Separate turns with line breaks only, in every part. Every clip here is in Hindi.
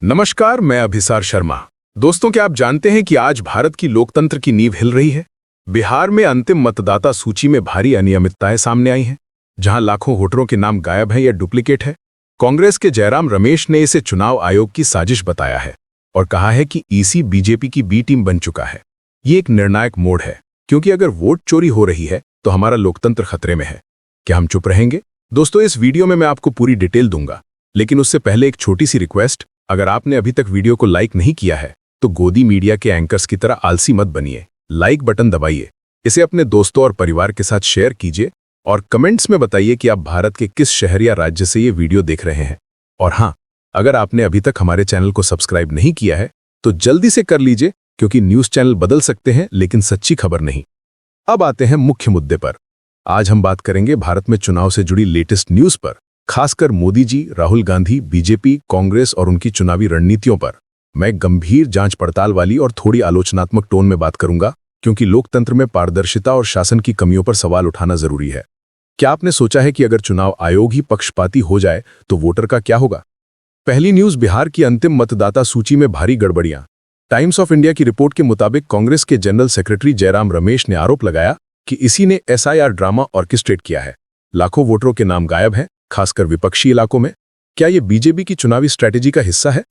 नमस्कार, मैं अभिसार शर्मा। दोस्तों, क्या आप जानते हैं कि आज भारत की लोकतंत्र की नींव हिल रही है। बिहार में अंतिम मतदाता सूची में भारी अनियमितताएं सामने आई हैं, जहां लाखों वोटरों के नाम गायब हैं या डुप्लीकेट है। कांग्रेस के जयराम रमेश ने इसे चुनाव आयोग की साजिश बताया है और कहा है कि ईसी बीजेपी की बी टीम बन चुका है। ये एक निर्णायक मोड़ है, क्योंकि अगर वोट चोरी हो रही है तो हमारा लोकतंत्र खतरे में है। क्या हम चुप रहेंगे? दोस्तों, इस वीडियो में मैं आपको पूरी डिटेल दूंगा, लेकिन उससे पहले एक छोटी सी रिक्वेस्ट। अगर आपने अभी तक वीडियो को लाइक नहीं किया है तो गोदी मीडिया के एंकर्स की तरह आलसी मत बनिए। लाइक बटन दबाइए, इसे अपने दोस्तों और परिवार के साथ शेयर कीजिए और कमेंट्स में बताइए कि आप भारत के किस शहर या राज्य से ये वीडियो देख रहे हैं। और हाँ, अगर आपने अभी तक हमारे चैनल को सब्सक्राइब नहीं किया है तो जल्दी से कर लीजिए, क्योंकि न्यूज़ चैनल बदल सकते हैं लेकिन सच्ची खबर नहीं। अब आते हैं मुख्य मुद्दे पर। आज हम बात करेंगे भारत में चुनाव से जुड़ी लेटेस्ट न्यूज़ पर, खासकर मोदी जी, राहुल गांधी, बीजेपी, कांग्रेस और उनकी चुनावी रणनीतियों पर। मैं गंभीर जांच पड़ताल वाली और थोड़ी आलोचनात्मक टोन में बात करूंगा, क्योंकि लोकतंत्र में पारदर्शिता और शासन की कमियों पर सवाल उठाना जरूरी है। क्या आपने सोचा है कि अगर चुनाव आयोग ही पक्षपाती हो जाए तो वोटर का क्या होगा? पहली न्यूज, बिहार की अंतिम मतदाता सूची में भारी गड़बड़ियां। टाइम्स ऑफ इंडिया की रिपोर्ट के मुताबिक कांग्रेस के जनरल सेक्रेटरी जयराम रमेश ने आरोप लगाया कि इसी ने एसआईआर ड्रामा ऑर्केस्ट्रेट किया है। लाखों वोटरों के नाम गायब हैं, खासकर विपक्षी इलाकों में। क्या ये बीजेपी की चुनावी स्ट्रैटेजी का हिस्सा है?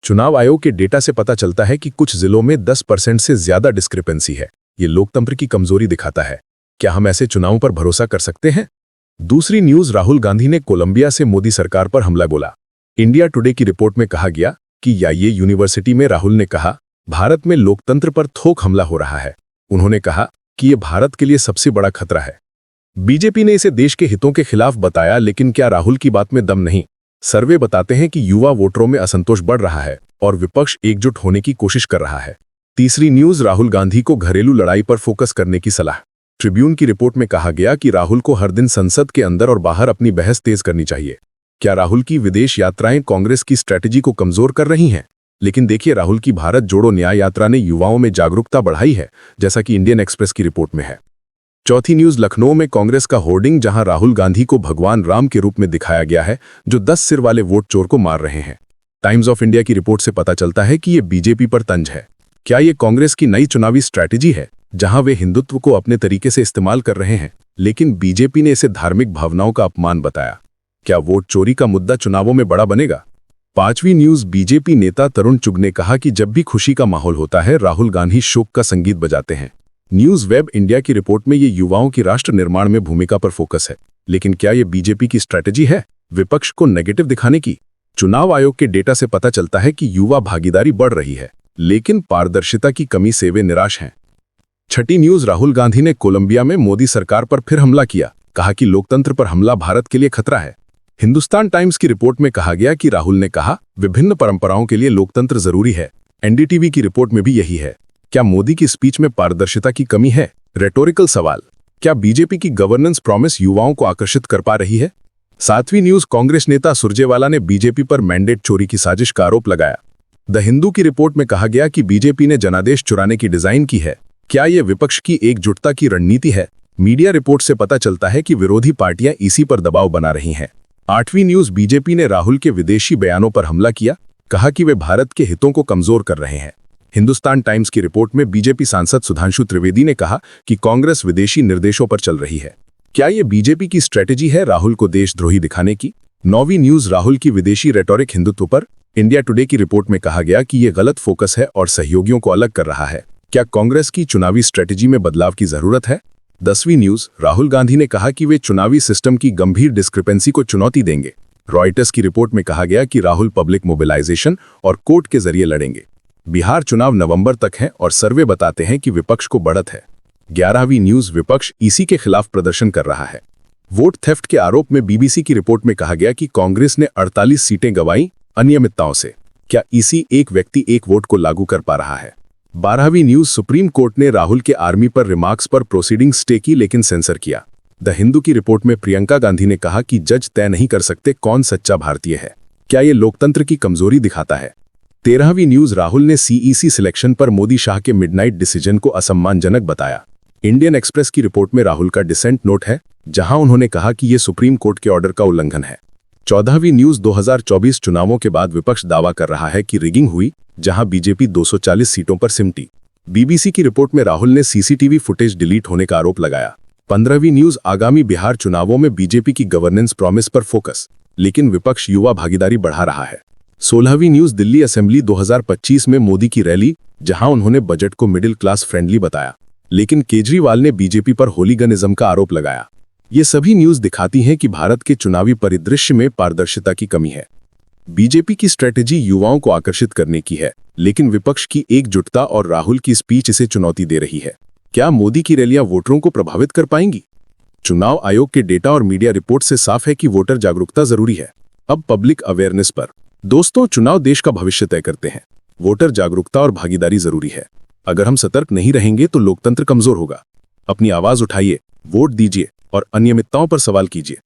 चुनाव आयोग के डेटा से पता चलता है कि कुछ जिलों में 10% से ज्यादा डिस्क्रिपेंसी है। ये लोकतंत्र की कमजोरी दिखाता है। क्या हम ऐसे चुनावों पर भरोसा कर सकते हैं? दूसरी न्यूज, राहुल गांधी ने कोलंबिया से मोदी सरकार पर हमला बोला। इंडिया टुडे की रिपोर्ट में कहा गया कि ये यूनिवर्सिटी में राहुल ने कहा, भारत में लोकतंत्र पर थोक हमला हो रहा है। उन्होंने कहा कि ये भारत के लिए सबसे बड़ा खतरा है। बीजेपी ने इसे देश के हितों के खिलाफ बताया, लेकिन क्या राहुल की बात में दम नहीं? सर्वे बताते हैं कि युवा वोटरों में असंतोष बढ़ रहा है और विपक्ष एकजुट होने की कोशिश कर रहा है। तीसरी न्यूज, राहुल गांधी को घरेलू लड़ाई पर फोकस करने की सलाह। ट्रिब्यून की रिपोर्ट में कहा गया कि राहुल को हर दिन संसद के अंदर और बाहर अपनी बहस तेज करनी चाहिए। क्या राहुल की विदेश यात्राएं कांग्रेस की स्ट्रैटेजी को कमजोर कर रही हैं? लेकिन देखिए, राहुल की भारत जोड़ो न्याय यात्रा ने युवाओं में जागरूकता बढ़ाई है, जैसा कि इंडियन एक्सप्रेस की रिपोर्ट में है। चौथी न्यूज, लखनऊ में कांग्रेस का होर्डिंग, जहां राहुल गांधी को भगवान राम के रूप में दिखाया गया है, जो 10 सिर वाले वोट चोर को मार रहे हैं। टाइम्स ऑफ इंडिया की रिपोर्ट से पता चलता है कि ये बीजेपी पर तंज है। क्या ये कांग्रेस की नई चुनावी स्ट्रैटेजी है, जहां वे हिंदुत्व को अपने तरीके से इस्तेमाल कर रहे हैं, लेकिन बीजेपी ने इसे धार्मिक भावनाओं का अपमान बताया? क्या वोट चोरी का मुद्दा चुनावों में बड़ा बनेगा? पांचवी न्यूज, बीजेपी नेता तरुण चुग ने कहा कि जब भी खुशी का माहौल होता है, राहुल गांधी शोक का संगीत बजाते हैं। न्यूज वेब इंडिया की रिपोर्ट में ये युवाओं की राष्ट्र निर्माण में भूमिका पर फोकस है, लेकिन क्या ये बीजेपी की स्ट्रैटेजी है, विपक्ष को नेगेटिव दिखाने की? चुनाव आयोग के डेटा से पता चलता है कि युवा भागीदारी बढ़ रही है, लेकिन पारदर्शिता की कमी से वे निराश हैं। छठी न्यूज, राहुल गांधी ने कोलंबिया में मोदी सरकार पर फिर हमला किया, कहा कि लोकतंत्र पर हमला भारत के लिए खतरा है। हिंदुस्तान टाइम्स की रिपोर्ट में कहा गया कि राहुल ने कहा, विभिन्न परंपराओं के लिए लोकतंत्र जरूरी है। एनडीटीवी की रिपोर्ट में भी यही है। क्या मोदी की स्पीच में पारदर्शिता की कमी है? रेटोरिकल सवाल। क्या बीजेपी की गवर्नेंस प्रॉमिस युवाओं को आकर्षित कर पा रही है? सातवीं न्यूज, कांग्रेस नेता सुरजेवाला ने बीजेपी पर मैंडेट चोरी की साजिश का आरोप लगाया। द हिंदू की रिपोर्ट में कहा गया कि बीजेपी ने जनादेश चुराने की डिजाइन की है। क्या यह विपक्ष की एकजुटता की रणनीति है? मीडिया रिपोर्ट से पता चलता है कि विरोधी पार्टियां इसी पर दबाव बना रही हैं। आठवीं न्यूज, बीजेपी ने राहुल के विदेशी बयानों पर हमला किया, कहा कि वे भारत के हितों को कमजोर कर रहे हैं। हिंदुस्तान टाइम्स की रिपोर्ट में बीजेपी सांसद सुधांशु त्रिवेदी ने कहा कि कांग्रेस विदेशी निर्देशों पर चल रही है। क्या ये बीजेपी की स्ट्रैटेजी है, राहुल को देशद्रोही दिखाने की? नौवीं न्यूज, राहुल की विदेशी रेटोरिक हिंदुत्व पर। इंडिया टुडे की रिपोर्ट में कहा गया कि ये गलत फोकस है और सहयोगियों को अलग कर रहा है। क्या कांग्रेस की चुनावी स्ट्रैटेजी में बदलाव की जरूरत है? 10वीं न्यूज, राहुल गांधी ने कहा कि वे चुनावी सिस्टम की गंभीर डिस्क्रिपेंसी को चुनौती देंगे। रॉयटर्स की रिपोर्ट में कहा गया कि राहुल पब्लिक मोबिलाइजेशन और कोर्ट के जरिए लड़ेंगे। बिहार चुनाव नवंबर तक है और सर्वे बताते हैं कि विपक्ष को बढ़त है। 11वीं न्यूज, विपक्ष ईसी के खिलाफ प्रदर्शन कर रहा है। वोट थेफ्ट के आरोप में बीबीसी की रिपोर्ट में कहा गया कि कांग्रेस ने 48 सीटें गंवाई अनियमितताओं से। क्या ईसी एक व्यक्ति एक वोट को लागू कर पा रहा है? 12वीं न्यूज, सुप्रीम कोर्ट ने राहुल के आर्मी पर रिमार्क्स पर प्रोसीडिंग स्टे की, लेकिन सेंसर किया। द हिंदू की रिपोर्ट में प्रियंका गांधी ने कहा कि जज तय नहीं कर सकते कौन सच्चा भारतीय है। क्या ये लोकतंत्र की कमजोरी दिखाता है? 13वीं न्यूज, राहुल ने सीईसी सिलेक्शन पर मोदी शाह के मिडनाइट डिसीजन को असम्मानजनक बताया। इंडियन एक्सप्रेस की रिपोर्ट में राहुल का डिसेंट नोट है, जहां उन्होंने कहा कि यह सुप्रीम कोर्ट के ऑर्डर का उल्लंघन है।
14वीं न्यूज 2024 चुनावों के बाद विपक्ष दावा कर रहा है कि रिगिंग हुई, जहां बीजेपी 240 सीटों पर सिमटी। बीबीसी की रिपोर्ट में राहुल ने सीसीटीवी फुटेज डिलीट होने का आरोप लगाया। 15वीं न्यूज आगामी बिहार चुनावों में बीजेपी की गवर्नेंस प्रॉमिस पर फोकस, लेकिन विपक्ष युवा भागीदारी बढ़ा रहा है। 16वीं न्यूज दिल्ली असेंबली 2025 में मोदी की रैली, जहां उन्होंने बजट को मिडिल क्लास फ्रेंडली बताया, लेकिन केजरीवाल ने बीजेपी पर होलीगनिज्म का आरोप लगाया। ये सभी न्यूज दिखाती हैं कि भारत के चुनावी परिदृश्य में पारदर्शिता की कमी है। बीजेपी की स्ट्रेटेजी युवाओं को आकर्षित करने की है, लेकिन विपक्ष की एकजुटता और राहुल की स्पीच इसे चुनौती दे रही है। क्या मोदी की रैलियां वोटरों को प्रभावित कर पाएंगी? चुनाव आयोग के डेटा और मीडिया रिपोर्ट से साफ है कि वोटर जागरूकता जरूरी है। अब पब्लिक अवेयरनेस पर। दोस्तों, चुनाव देश का भविष्य तय करते हैं। वोटर जागरूकता और भागीदारी जरूरी है। अगर हम सतर्क नहीं रहेंगे तो लोकतंत्र कमजोर होगा। अपनी आवाज उठाइए, वोट दीजिए और अनियमितताओं पर सवाल कीजिए।